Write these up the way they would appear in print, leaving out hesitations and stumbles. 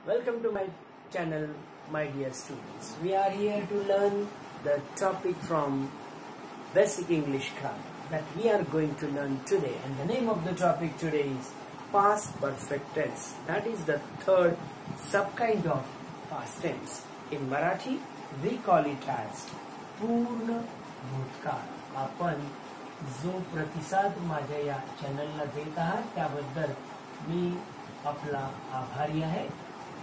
Welcome to my channel, my dear students. We are here to learn the topic from Basic English Grammar that we are going to learn today. And the name of the topic today is Past Perfect Tense. That is the third subkind of past tense. In Marathi, we call it as पूर्ण भूतकाळ. आपण जो प्रतिसाद माझ्या या चॅनलला देत आहात त्याबद्दल मी आपला आभारी आहे.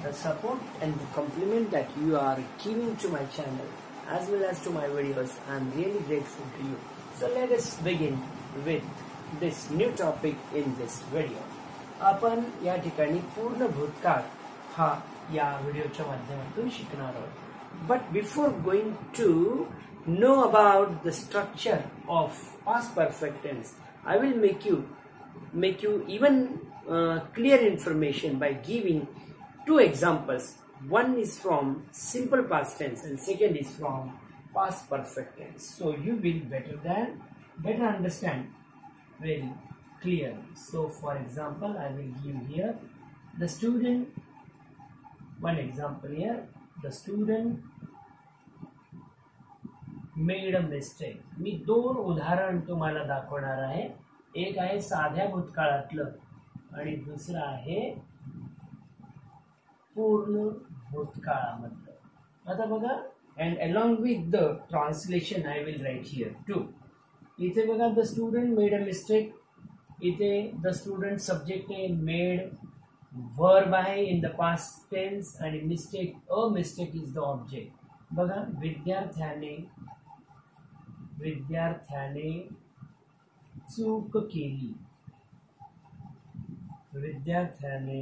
The support and the compliment that you are giving to my channel as well as to my videos, I am really grateful to you. So let us begin with this new topic in this video. आपण या ठिकाणी पूर्ण भूतकाळ हा या व्हिडिओच्या माध्यमातून शिकणार आहोत. But before going to know about the structure of past perfect tense, I will make you even clear information by giving two examples. One is from simple past tense and second is from past perfect tense. So you will better understand very clearly. So for example, I will give here the student. One example here, the student made a mistake. मी दोन उदाहरण तुम्हाला दाखवणार आहे. एक आहे साध्या भूतकाळातलं आणि दुसरं आहे पूर्ण भूतकाळामधलं. आता बघा, and along with the translation I will write here too. इथे बघा, the student made a mistake. इथे the student subject आहे, made verb आहे in the past tense आणि a mistake is the object. बघा, विद्यार्थ्याने चूक केली. विद्यार्थ्याने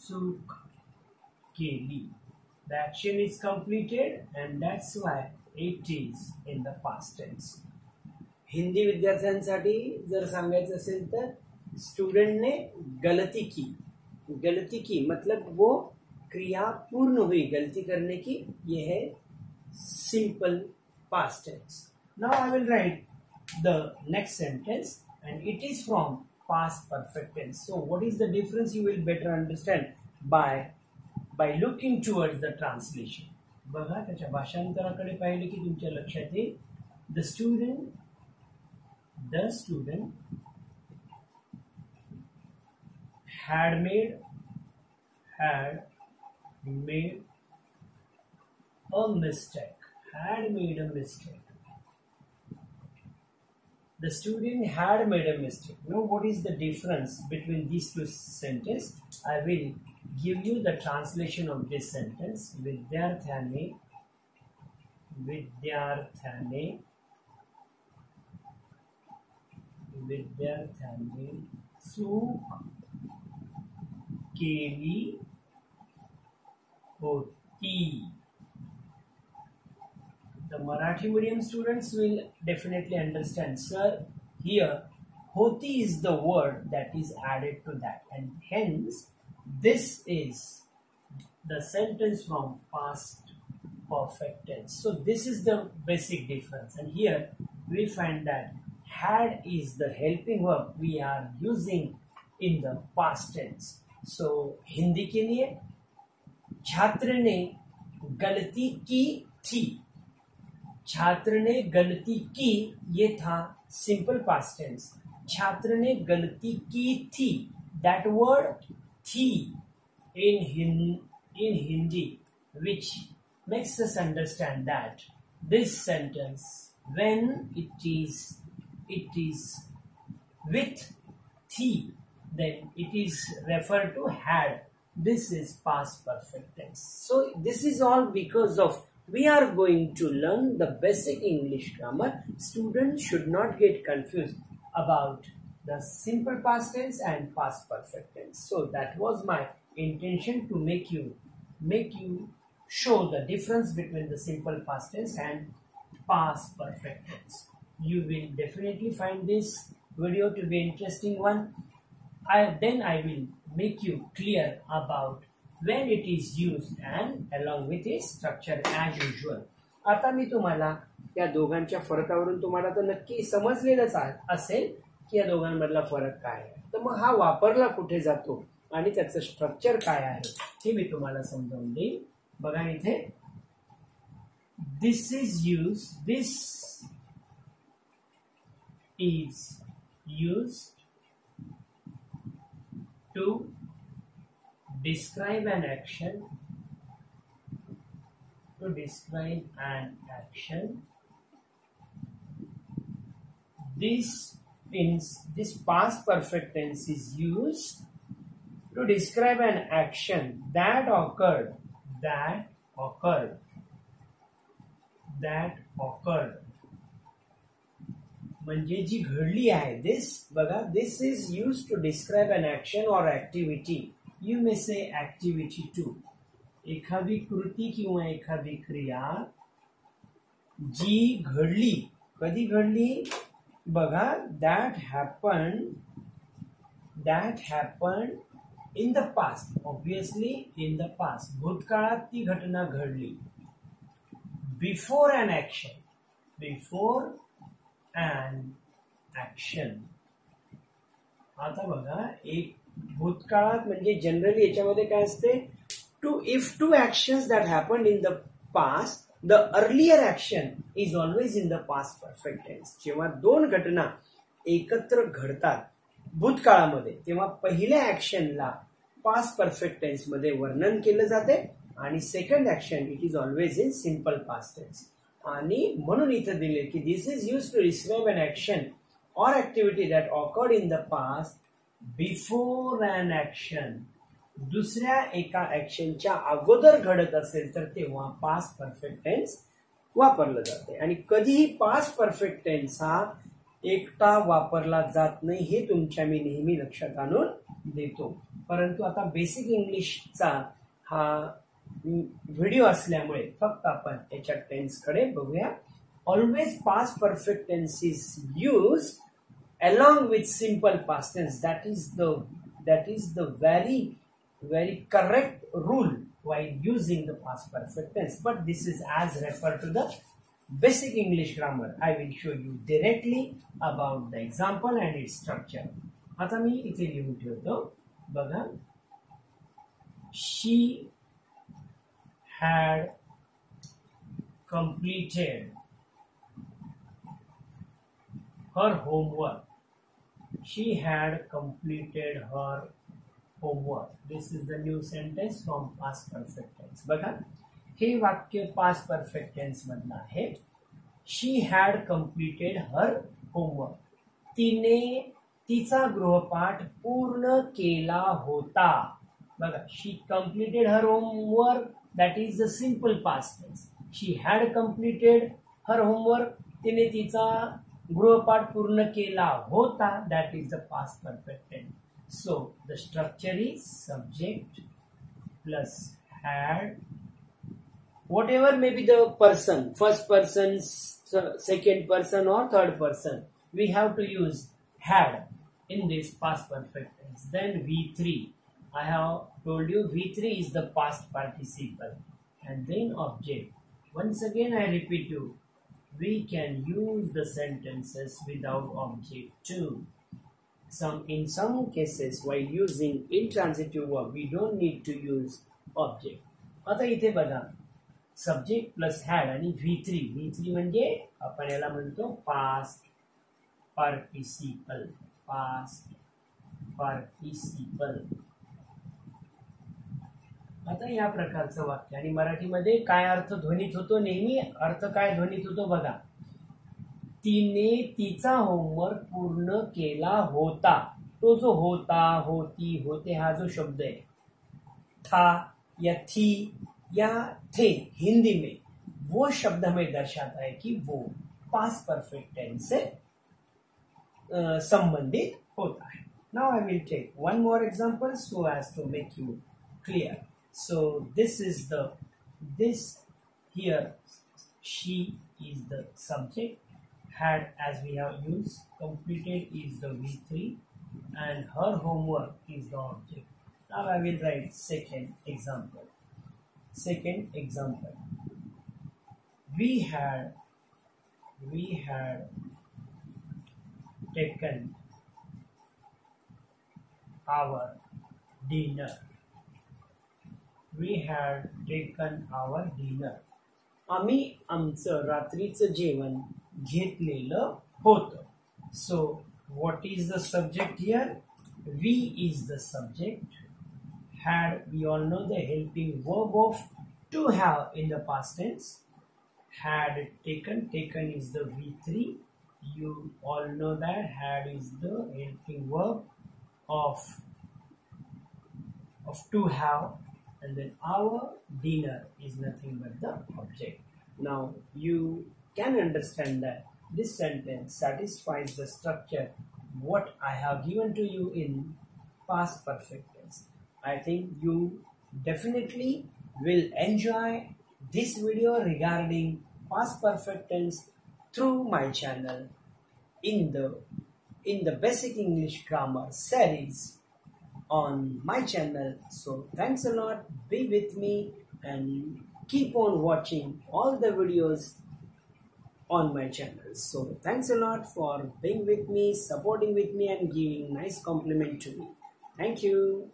चूक केली. The action is completed and that's why it is in the past tense. Hindi विद्यार्थ्यांसाठी जर सांगायचं असेल तर स्टूडेंट ने गलती की मतलब वो क्रिया पूर्ण हुई. गलती करने की ये है simple past tense. Now I will write the next sentence and it is from past perfect tense. So what is the difference you will better understand by looking towards the translation. बघा, त्याच्या भाषांतराकडे पाहिले की तुमच्या लक्षात येईल. The student had made a mistake. The student had made a mistake. Now what is the difference between these two sentences? I will give you the translation of this sentence. विद्यार्थ्याने चूक केली होती. The Marathi medium students will definitely understand. Sir, here hoti is the word that is added to that, and hence this is the sentence from past perfect tense. So this is the basic difference, and here we find that had is the helping verb we are using in the past tense. So Hindi के लिए छात्र ने गलती की थी. छात्र ने गलती की, ये था सिंपल पास्ट टेंस. छात्र ने गलती की थी. दैट वर्ड थी in Hindi, which makes us understand that this sentence, when it is with thee, then it is referred to had. This is past perfect tense. So this is all because of we are going to learn the basic English grammar. Students should not get confused about the simple past tense and past perfect tense. So that was my intention, to make you show the difference between the simple past tense and past perfect tense. You will definitely find this video to be an interesting one. Then I will make you clear about when it is used and along with its structure as usual. आता मी तुम्हाला या दोघांच्या फरकावरून तुम्हाला तर नक्की समजलेलंच असेल की या दोघांमधला फरक काय आहे. तर मग हा वापरला कुठे जातो आणि त्याचं स्ट्रक्चर काय आहे हे मी तुम्हाला समजावून देईन. बघा इथे this is used to describe an action this past perfect tense is used to describe an action that occurred म्हणजे जी घडली आहे. दिस बघा, this is use to describe an action or activity. You may say activity to. एखादी कृती किंवा एखादी क्रिया जी घडली. कधी घडली बघा, that happen in the past. Obviously in the past, भूतकाळात ती घटना घडली. Before an action. आता बघा, एक भूतकाळात म्हणजे जनरली याच्यामध्ये काय असते, if two actions that happen in the past, the earlier action is always in the past perfect tense. जेव्हा दोन घटना एकत्र घडतात भूतकाळामध्ये, तेव्हा पहिल्या ऍक्शनला पास्ट परफेक्ट टेन्स मध्ये वर्णन केलं जाते आणि second action it is always in simple past tense. आणि म्हणून इथं दिले की this is use to describe an action or activity that occurred in the past before an action. दुसऱ्या एका ऍक्शनच्या अगोदर घडत असेल तर तेव्हा पास्ट परफेक्ट टेन्स वापरलं जाते. आणि कधीही पास्ट परफेक्ट टेन्स हा एकटा वापरला जात नाही, हे तुमच्या मी नेहमी लक्षात आणून देतो. परंतु आता बेसिक इंग्लिशचा हा व्हिडिओ असल्यामुळे फक्त आपण याच्या टेन्स कडे बघूया. Always past perfect tense is use along with simple past tense. That is the very correct rule while using the past perfect tense. But this is as referred to the basic English grammar. I will show you directly about the example and its structure. आता मी इथे लिहून ठेवतो. बघा, she had completed her homework. She had completed her homework. This is the new sentence from past perfect tense. बघा, हे वाक्य past perfect tense मधलं आहे. She had completed her homework. तिने तिचा गृहपाठ पूर्ण केला होता. बघा, she completed her homework. That is the simple past tense. She had completed her homework. तिने तिचा गृहपाठ पूर्ण केला होता. That is the past perfect tense. So the structure is subject plus had, whatever may be the person, first person, second person or third person, we have to use had in this past perfect tense. Then V3, I have told you V3 is the past participle, and then object. Once again I repeat you, we can use the sentences without object too. In some cases while using intransitive verb we don't need to use object. आता इथे बघा, subject plus had आणि V3 म्हणजे आपण याला म्हणतो past participle. आता या प्रकारचं वाक्य आणि मराठीमध्ये काय अर्थ ध्वनित होतो, नेहमी अर्थ काय ध्वनित होतो बघा, तिने तिचा होमवर्क पूर्ण केला होता. तो जो होता, होती, होते हा जो शब्द है, था या थी या थे हिंदी में, वो शब्द हमें दर्शाता है कि वो पास्ट परफेक्ट टेंस से संबंधित होता है. Now I will take one more example so as to make you clear. So this here, she is the subject, had as we have used, completed is the V3, and her homework is the object. Now I will write second example. We had taken our dinner. We had taken our dinner. आम्ही आमचं रात्रीचं जेवण घेतलेलं होतं. So what is the subject here? We is the subject. Had, we all know the helping verb of to have in the past tense. Had taken, taken is the V3. You all know that had is the helping verb of to have, and then our dinner is nothing but the object. Now you can understand that this sentence satisfies the structure what I have given to you in past perfect tense. I think you definitely will enjoy this video regarding past perfect tense through my channel in the basic English grammar series on my channel. So thanks a lot, be with me and keep on watching all the videos on my channel. So thanks a lot for being with me, supporting with me and giving nice compliment to me. Thank you.